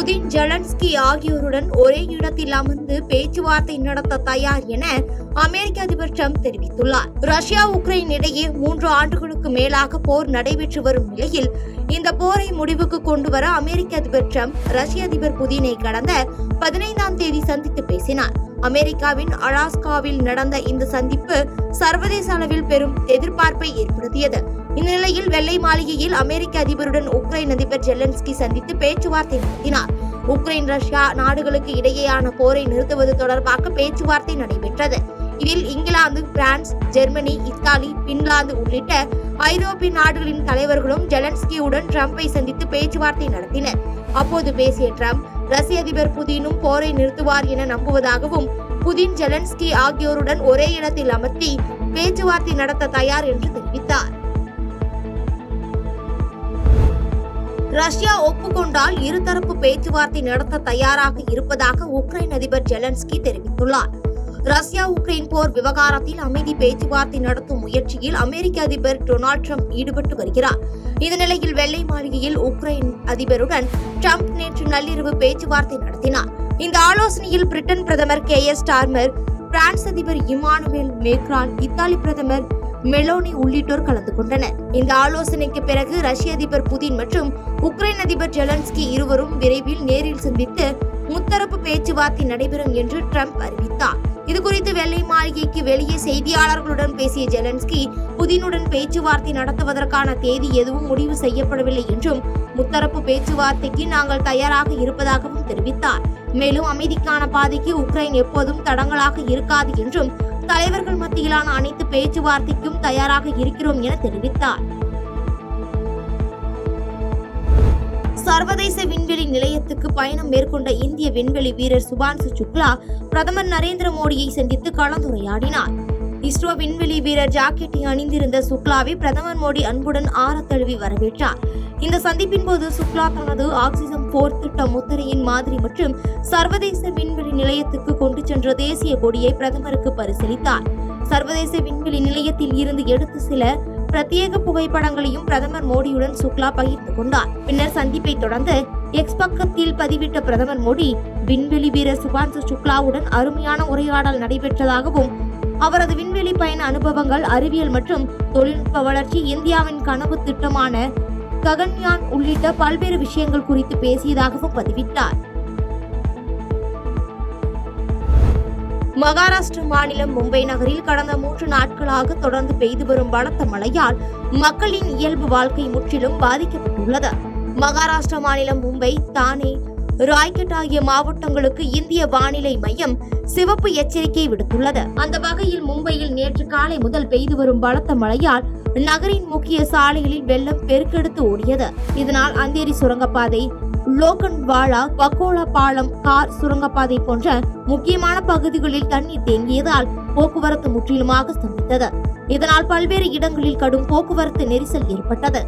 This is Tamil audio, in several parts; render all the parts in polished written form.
புதின், ஜெலன்ஸ்கி ஆகியோருடன் ஒரே இடத்தில் அமர்ந்து பேச்சுவார்த்தை நடத்த தயார் என அமெரிக்க அதிபர் டிரம்ப் தெரிவித்துள்ளார். ரஷ்யா உக்ரைன் இடையே 3 ஆண்டுகளுக்கு மேலாக போர் நடைபெற்று வரும் நிலையில் இந்த போரை முடிவுக்கு கொண்டுவர அமெரிக்க அதிபர் டிரம்ப் ரஷ்ய அதிபர் புதினை கடந்த 15ஆம் தேதி சந்தித்து பேசினார். அமெரிக்காவின் அலாஸ்காவில் நடந்த இந்த சந்திப்பு சர்வதேச அளவில் பெரும் எதிர்பார்ப்பை ஏற்படுத்தியது. இந்த நிலையில் வெள்ளை மாளிகையில் அமெரிக்க அதிபருடன் உக்ரைன் அதிபர் ஜெலன்ஸ்கி சந்தித்து பேச்சுவார்த்தை நடத்தினார். உக்ரைன், ரஷ்யா நாடுகளுக்கு இடையேயான போரை நிறுத்துவது தொடர்பாக பேச்சுவார்த்தை நடைபெற்றது. இதில் England, France, Germany, Italy, Finland உள்ளிட்ட ஐரோப்பிய நாடுகளின் தலைவர்களும் ஜெலன்ஸ்கியுடன் டிரம்பை சந்தித்து பேச்சுவார்த்தை நடத்தினர். அப்போது பேசிய டிரம்ப், ரஷ்ய அதிபர் புதினும் போரை நிறுத்துவார் என நம்புவதாகவும், புதின், ஜெலன்ஸ்கி ஆகியோருடன் ஒரே இடத்தில் அமர்த்தி பேச்சுவார்த்தை நடத்த தயார் என்று தெரிவித்தார். ரஷ்யா ஒப்புக்கொண்டால் இருதரப்பு பேச்சுவார்த்தை நடத்த தயாராக இருப்பதாக உக்ரைன் அதிபர் ஜெலன்ஸ்கி தெரிவித்துள்ளார். ரஷ்யா உக்ரைன் போர் விவகாரத்தில் அமைதி பேச்சுவார்த்தை நடத்தும் முயற்சியில் அமெரிக்க அதிபர் டொனால்ட் ட்ரம்ப் ஈடுபட்டு வருகிறார். இந்த நிலையில் வெள்ளை மாளிகையில் உக்ரைன் அதிபருடன் ட்ரம்ப் நேற்று நள்ளிரவு பேச்சுவார்த்தை நடத்தினார். இந்த ஆலோசனையில் பிரிட்டன் பிரதமர் கேயர் ஸ்டார்மர், பிரான்ஸ் அதிபர் இமானுவேல் மேக்ரான், இத்தாலி பிரதமர் மெலோனி உள்ளிட்டோர் கலந்து கொண்டனர். இந்த ஆலோசனைக்கு பிறகு ரஷ்ய அதிபர் புதின் மற்றும் உக்ரைன் அதிபர் ஜெலன்ஸ்கி இருவரும் விரைவில் நேரில் சந்தித்து முத்தரப்பு பேச்சுவார்த்தை நடைபெறும் என்று ட்ரம்ப் அறிவித்தார். இதுகுறித்து வெள்ளை மாளிகைக்கு வெளியே செய்தியாளர்களுடன் பேசிய ஜெலன்ஸ்கி, புதினுடன் பேச்சுவார்த்தை நடத்துவதற்கான தேதி எதுவும் முடிவு செய்யப்படவில்லை என்றும், முத்தரப்பு பேச்சுவார்த்தைக்கு நாங்கள் தயாராக இருப்பதாகவும் தெரிவித்தார். மேலும் அமைதிக்கான பாதைக்கு உக்ரைன் எப்போதும் தடங்கலாக இருக்காது என்றும், தலைவர்கள் மத்தியிலான அனைத்து பேச்சுவார்த்தைக்கும் தயாராக இருக்கிறோம் என தெரிவித்தார். சர்வதேச விண்வெளி நிலையத்துக்கு பயணம் மேற்கொண்ட இந்திய விண்வெளி வீரர் சுபான்சு சுக்லா பிரதமர் நரேந்திர மோடியை சந்தித்து கலந்துரையாடினார். இஸ்ரோ விண்வெளி வீரர் ஜாக்கெட்டை அணிந்திருந்த சுக்லாவை பிரதமர் மோடி அன்புடன் ஆரத்தழுவி வரவேற்றார். இந்த சந்திப்பின் போது சுக்லா தனது ஆக்சிஜன் 4 திட்ட முத்திரையின் மாதிரி மற்றும் சர்வதேச விண்வெளி நிலையத்துக்கு கொண்டு சென்ற தேசிய கொடியை பிரதமருக்கு பரிசீலித்தார். சர்வதேச விண்வெளி நிலையத்தில் இருந்து எடுத்து சில பிரத்யேக புகைப்படங்களையும் பிரதமர் மோடியுடன் சுக்லா பகிர்ந்து கொண்டார். பின்னர் சந்திப்பை தொடர்ந்து எக்ஸ் பக்கத்தில் பதிவிட்ட பிரதமர் மோடி, விண்வெளி வீரர் சுபான்சு சுக்லாவுடன் அருமையான உரையாடல் நடைபெற்றதாகவும், அவரது விண்வெளி பயண அனுபவங்கள், அறிவியல் மற்றும் தொழில்நுட்ப வளர்ச்சி, இந்தியாவின் கனவு திட்டமான ககன்யான் உள்ளிட்ட பல்வேறு விஷயங்கள் குறித்து பேசியதாகவும் பதிவிட்டார். மகாராஷ்டிர மாநிலம் மும்பை நகரில் கடந்த 3 நாட்களாக தொடர்ந்து பெய்து வரும் பலத்த மழையால் மக்களின் இயல்பு வாழ்க்கை முற்றிலும் பாதிக்கப்பட்டுள்ளது. மகாராஷ்டிர மாநிலம் மும்பை, தானே, ராய்கட் ஆகிய மாவட்டங்களுக்கு இந்திய வானிலை மையம் சிவப்பு எச்சரிக்கை விடுத்துள்ளது. அந்த வகையில் மும்பையில் நேற்று காலை முதல் பெய்து வரும் பலத்த மழையால் நகரின் முக்கிய சாலைகளில் வெள்ளம் பெருக்கெடுத்து ஓடியது. இதனால் அந்தேரி சுரங்கப்பாதை, லோகன்வாலா, பக்கோலா பாலம், கார் சுரங்கப்பாதை போன்ற முக்கியமான பகுதிகளில் தண்ணீர் தேங்கியதால் போக்குவரத்து முற்றிலுமாக ஸ்தம்பித்தது. இதனால் பல்வேறு இடங்களில் கடும் போக்குவரத்து நெரிசல் ஏற்பட்டது.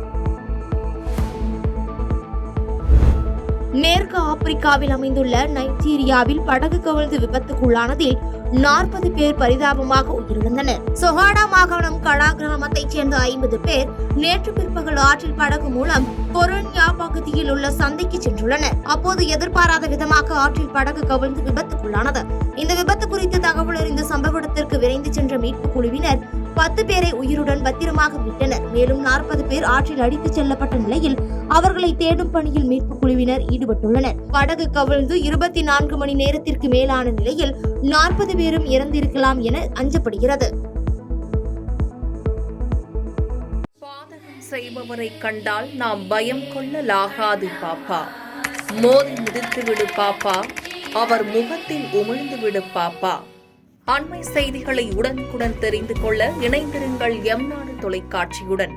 மேற்கு ஆப்பிரிக்காவில் அமைந்துள்ள நைஜீரியாவில் படகு கவிழ்ந்து விபத்துக்குள்ளானதில் 40 பேர் பரிதாபமாக உயிரிழந்தனர். சொஹாடா மாகாணம் கடா கிராமத்தைச் சேர்ந்த 50 பேர் நேற்று பிற்பகல் ஆற்றில் படகு மூலம் கொரோனியா பகுதியில் உள்ள சந்தைக்கு சென்றுள்ளனர். அப்போது எதிர்பாராத விதமாக ஆற்றில் படகு கவிழ்ந்து விபத்துக்குள்ளானது. இந்த விபத்து குறித்து தகவல் அறிந்த சம்பவ இடத்திற்கு விரைந்து சென்ற மீட்பு குழுவினர் 10 பேரை உயிருடன் பத்திரமாக மீட்டனர். மேலும் 40 பேர் ஆற்றில் அடித்துச் செல்லப்பட்ட நிலையில் அவர்களை தேடும் பணியில் மீட்பு குழுவினர் ஈடுபட்டுள்ளனர். படகு கவிழ்ந்து 24 மணி நேரத்திற்கு மேலான நிலையில் 40 பேரும் இறந்திருக்கலாம் என அஞ்சப்படுகிறது. பாதகம் செய்பவரை கண்டால் நாம் பயம் கொள்ளலாகாது பாப்பா. மோதி மிதித்து விடு பாப்பா, அவர் முகத்தில் உமிழ்ந்து விடு பாப்பா. அண்மை செய்திகளை உடனுக்குடன் தெரிந்து கொள்ள இணைந்திருங்கள் எம் நாடு தொலைக்காட்சியுடன்.